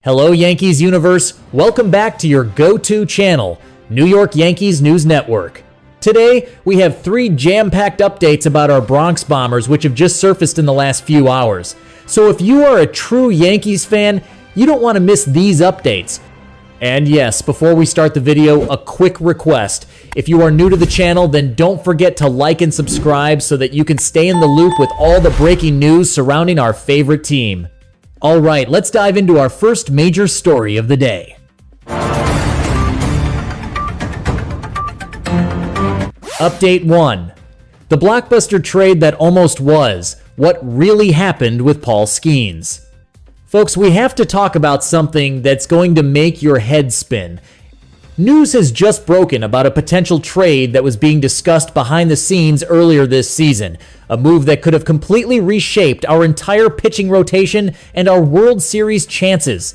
Hello, Yankees universe. Welcome back to your go-to channel, New York Yankees News Network. Today, we have 3 jam-packed updates about our Bronx Bombers, which have just surfaced in the last few hours. So if you are a true Yankees fan, you don't want to miss these updates. And yes, before we start the video, a quick request. If you are new to the channel, then don't forget to like and subscribe so that you can stay in the loop with all the breaking news surrounding our favorite team. All right, let's dive into our first major story of the day. Update 1. The blockbuster trade that almost was. What really happened with Paul Skenes? Folks, we have to talk about something that's going to make your head spin. News has just broken about a potential trade that was being discussed behind the scenes earlier this season, a move that could have completely reshaped our entire pitching rotation and our World Series chances.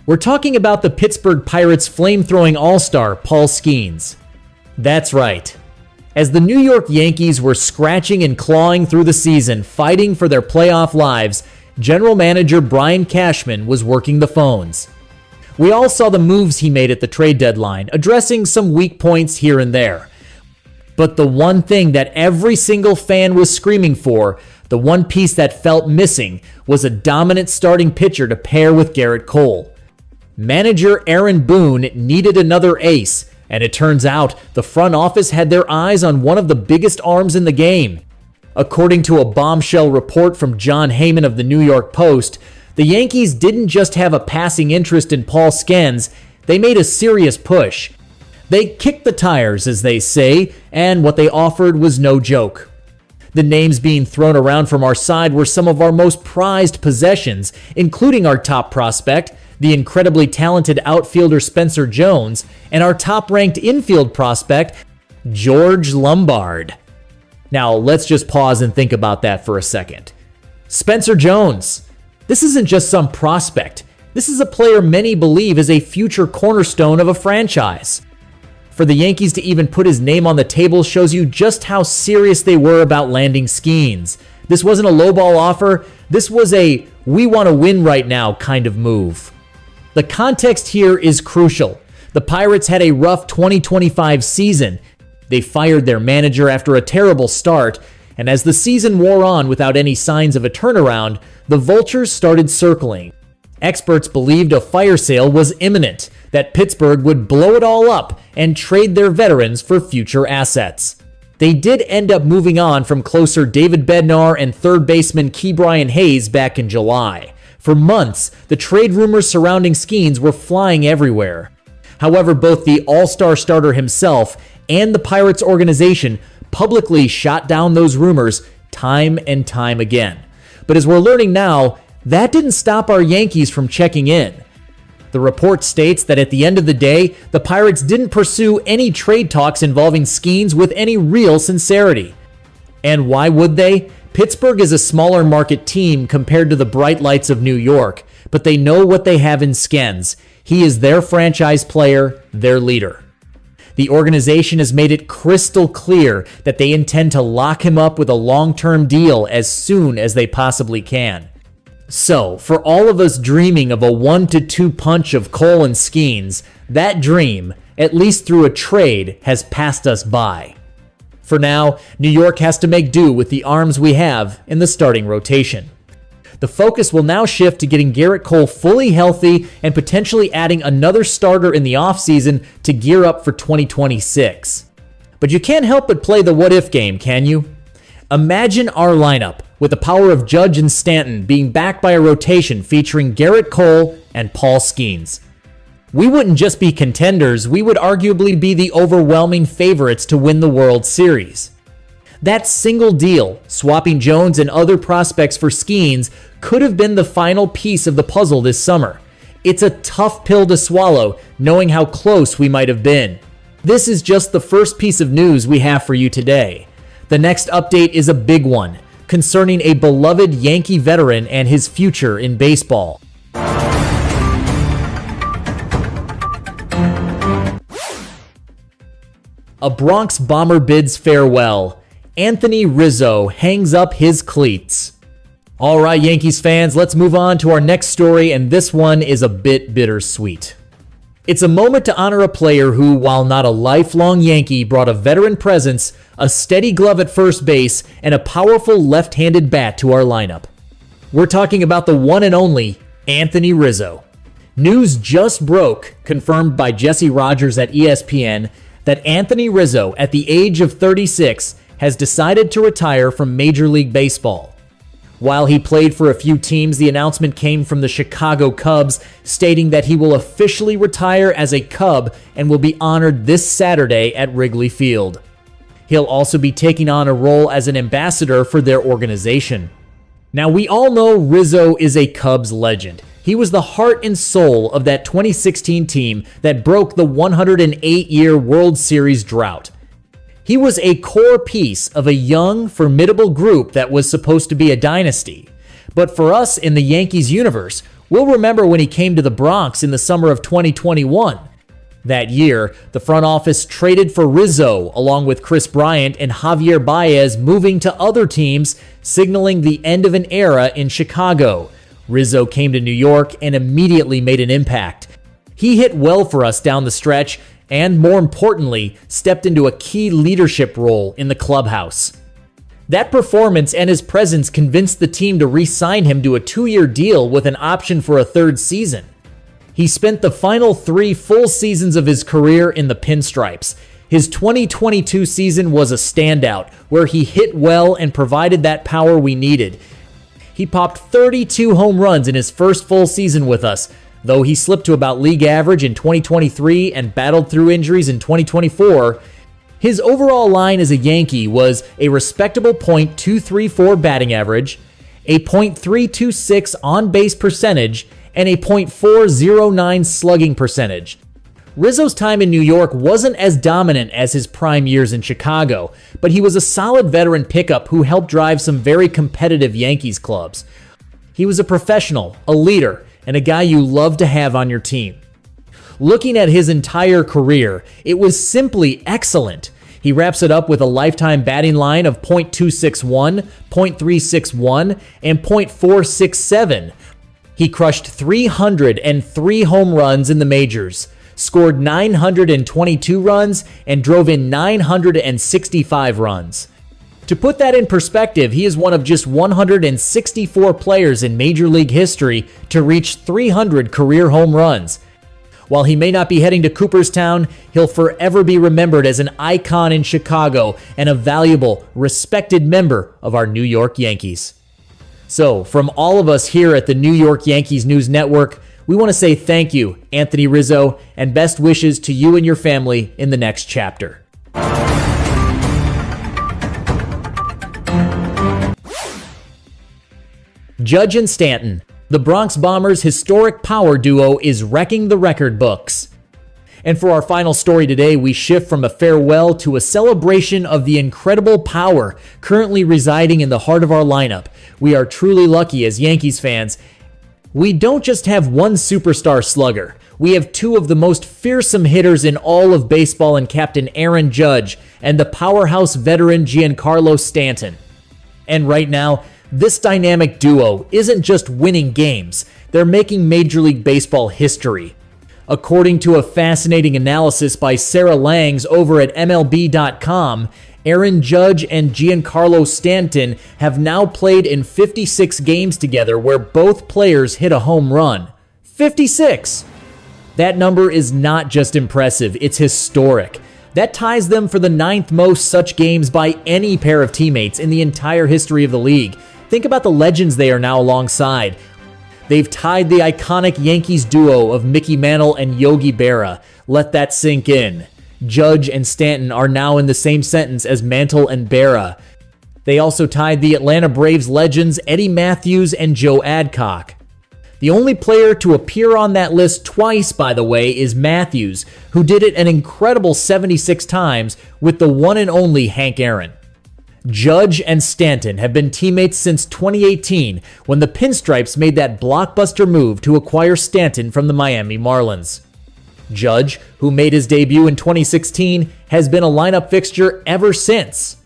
We're talking about the Pittsburgh Pirates flame-throwing all-star Paul Skenes. That's right. As the New York Yankees were scratching and clawing through the season, fighting for their playoff lives, General Manager Brian Cashman was working the phones. We all saw the moves he made at the trade deadline, addressing some weak points here and there. But the one thing that every single fan was screaming for, the one piece that felt missing, was a dominant starting pitcher to pair with Gerrit Cole. Manager Aaron Boone needed another ace, and it turns out the front office had their eyes on one of the biggest arms in the game. According to a bombshell report from John Heyman of the New York Post, the Yankees didn't just have a passing interest in Paul Skenes, they made a serious push. They kicked the tires, as they say, and what they offered was no joke. The names being thrown around from our side were some of our most prized possessions, including our top prospect, the incredibly talented outfielder Spencer Jones, and our top-ranked infield prospect, George Lombard. Now, let's just pause and think about that for a second. Spencer Jones. This isn't just some prospect. This is a player many believe is a future cornerstone of a franchise. For the Yankees to even put his name on the table shows you just how serious they were about landing Skenes. This wasn't a lowball offer. This was a we want to win right now kind of move. The context here is crucial. The Pirates had a rough 2025 season. They fired their manager after a terrible start, and as the season wore on without any signs of a turnaround, the vultures started circling. Experts believed a fire sale was imminent, that Pittsburgh would blow it all up and trade their veterans for future assets. They did end up moving on from closer David Bednar and third baseman Ke'Bryan Hayes back in July. For months, the trade rumors surrounding Skenes were flying everywhere. However, both the all-star starter himself and the Pirates organization publicly shot down those rumors time and time again. But as we're learning now, that didn't stop our Yankees from checking in. The report states that at the end of the day, the Pirates didn't pursue any trade talks involving Skenes with any real sincerity. And why would they? Pittsburgh is a smaller market team compared to the bright lights of New York, but they know what they have in Skenes. He is their franchise player, their leader. The organization has made it crystal clear that they intend to lock him up with a long-term deal as soon as they possibly can. So, for all of us dreaming of a 1-2 punch of Cole and Skenes, that dream, at least through a trade, has passed us by. For now, New York has to make do with the arms we have in the starting rotation. The focus will now shift to getting Gerrit Cole fully healthy and potentially adding another starter in the offseason to gear up for 2026. But you can't help but play the what-if game, can you? Imagine our lineup, with the power of Judge and Stanton being backed by a rotation featuring Gerrit Cole and Paul Skenes. We wouldn't just be contenders, we would arguably be the overwhelming favorites to win the World Series. That single deal, swapping Jones and other prospects for Skenes, could have been the final piece of the puzzle this summer. It's a tough pill to swallow, knowing how close we might have been. This is just the first piece of news we have for you today. The next update is a big one, concerning a beloved Yankee veteran and his future in baseball. A Bronx Bomber bids farewell. Anthony Rizzo hangs up his cleats. All right, Yankees fans, let's move on to our next story, and this one is a bit bittersweet. It's a moment to honor a player who, while not a lifelong Yankee, brought a veteran presence, a steady glove at first base, and a powerful left-handed bat to our lineup. We're talking about the one and only Anthony Rizzo. News just broke, confirmed by Jesse Rogers at ESPN, that Anthony Rizzo, at the age of 36, has decided to retire from Major League Baseball. While he played for a few teams, the announcement came from the Chicago Cubs, stating that he will officially retire as a Cub and will be honored this Saturday at Wrigley Field. He'll also be taking on a role as an ambassador for their organization. Now, we all know Rizzo is a Cubs legend. He was the heart and soul of that 2016 team that broke the 108-year World Series drought. He was a core piece of a young, formidable group that was supposed to be a dynasty. But for us in the Yankees universe, we'll remember when he came to the Bronx in the summer of 2021. That year, the front office traded for Rizzo, along with Chris Bryant and Javier Baez moving to other teams, signaling the end of an era in Chicago. Rizzo came to New York and immediately made an impact. He hit well for us down the stretch, and more importantly, stepped into a key leadership role in the clubhouse. That performance and his presence convinced the team to re-sign him to a 2-year deal with an option for a 3rd season. He spent the final 3 full seasons of his career in the pinstripes. His 2022 season was a standout, where he hit well and provided that power we needed. He popped 32 home runs in his first full season with us, though he slipped to about league average in 2023 and battled through injuries in 2024. His overall line as a Yankee was a respectable .234 batting average, a .326 on-base percentage, and a .409 slugging percentage. Rizzo's time in New York wasn't as dominant as his prime years in Chicago, but he was a solid veteran pickup who helped drive some very competitive Yankees clubs. He was a professional, a leader, and a guy you love to have on your team. Looking at his entire career, it was simply excellent. He wraps it up with a lifetime batting line of .261, .361, and .467. He crushed 303 home runs in the majors, scored 922 runs, and drove in 965 runs. To put that in perspective, he is one of just 164 players in Major League history to reach 300 career home runs. While he may not be heading to Cooperstown, he'll forever be remembered as an icon in Chicago and a valuable, respected member of our New York Yankees. So, from all of us here at the New York Yankees News Network, we want to say thank you, Anthony Rizzo, and best wishes to you and your family in the next chapter. Judge and Stanton, the Bronx Bombers' historic power duo, is wrecking the record books. And for our final story today, we shift from a farewell to a celebration of the incredible power currently residing in the heart of our lineup. We are truly lucky as Yankees fans. We don't just have one superstar slugger. We have 2 of the most fearsome hitters in all of baseball in Captain Aaron Judge and the powerhouse veteran Giancarlo Stanton. And right now, this dynamic duo isn't just winning games, they're making Major League Baseball history. According to a fascinating analysis by Sarah Langs over at MLB.com, Aaron Judge and Giancarlo Stanton have now played in 56 games together where both players hit a home run. 56! That number is not just impressive, it's historic. That ties them for the 9th most such games by any pair of teammates in the entire history of the league. Think about the legends they are now alongside. They've tied the iconic Yankees duo of Mickey Mantle and Yogi Berra. Let that sink in. Judge and Stanton are now in the same sentence as Mantle and Berra. They also tied the Atlanta Braves legends Eddie Matthews and Joe Adcock. The only player to appear on that list twice, by the way, is Matthews, who did it an incredible 76 times with the one and only Hank Aaron. Judge and Stanton have been teammates since 2018 when the Pinstripes made that blockbuster move to acquire Stanton from the Miami Marlins. Judge, who made his debut in 2016, has been a lineup fixture ever since.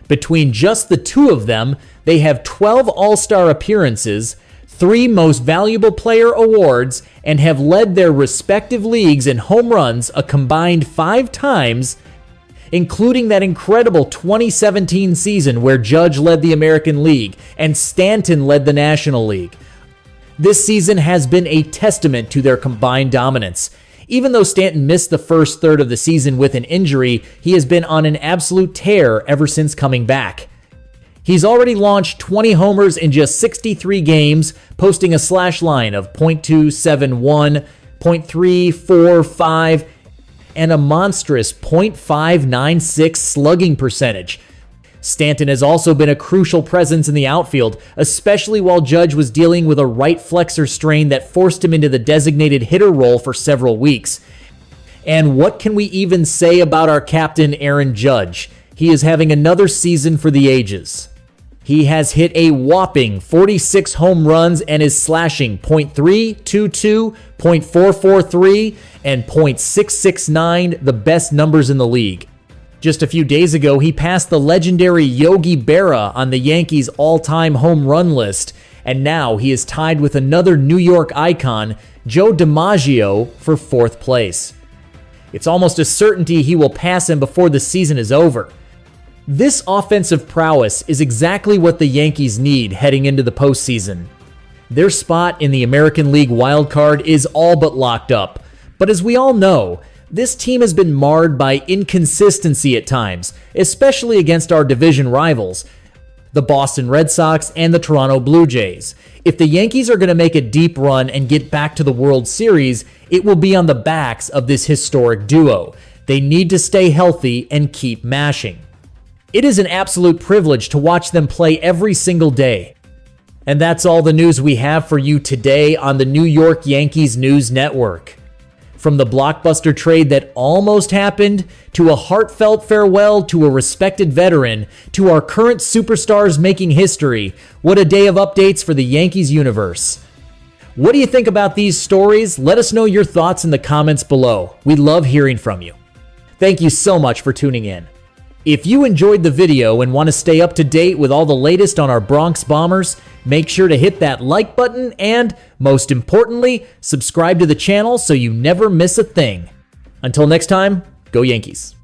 Between just the two of them, they have 12 All-Star appearances, 3 Most Valuable Player awards, and have led their respective leagues in home runs a combined 5 times, including that incredible 2017 season where Judge led the American League and Stanton led the National League. This season has been a testament to their combined dominance. Even though Stanton missed the first third of the season with an injury, he has been on an absolute tear ever since coming back. He's already launched 20 homers in just 63 games, posting a slash line of .271, .345, and a monstrous .596 slugging percentage. Stanton has also been a crucial presence in the outfield, especially while Judge was dealing with a right flexor strain that forced him into the designated hitter role for several weeks. And what can we even say about our captain, Aaron Judge? He is having another season for the ages. He has hit a whopping 46 home runs and is slashing .322, .443, and .669, the best numbers in the league. Just a few days ago, he passed the legendary Yogi Berra on the Yankees' all-time home run list, and now he is tied with another New York icon, Joe DiMaggio, for 4th place. It's almost a certainty he will pass him before the season is over. This offensive prowess is exactly what the Yankees need heading into the postseason. Their spot in the American League wildcard is all but locked up, but as we all know, this team has been marred by inconsistency at times, especially against our division rivals, the Boston Red Sox and the Toronto Blue Jays. If the Yankees are going to make a deep run and get back to the World Series, it will be on the backs of this historic duo. They need to stay healthy and keep mashing. It is an absolute privilege to watch them play every single day. And that's all the news we have for you today on the New York Yankees News Network. From the blockbuster trade that almost happened, to a heartfelt farewell to a respected veteran, to our current superstars making history, what a day of updates for the Yankees universe. What do you think about these stories? Let us know your thoughts in the comments below. We love hearing from you. Thank you so much for tuning in. If you enjoyed the video and want to stay up to date with all the latest on our Bronx Bombers, make sure to hit that like button and, most importantly, subscribe to the channel so you never miss a thing. Until next time, go Yankees.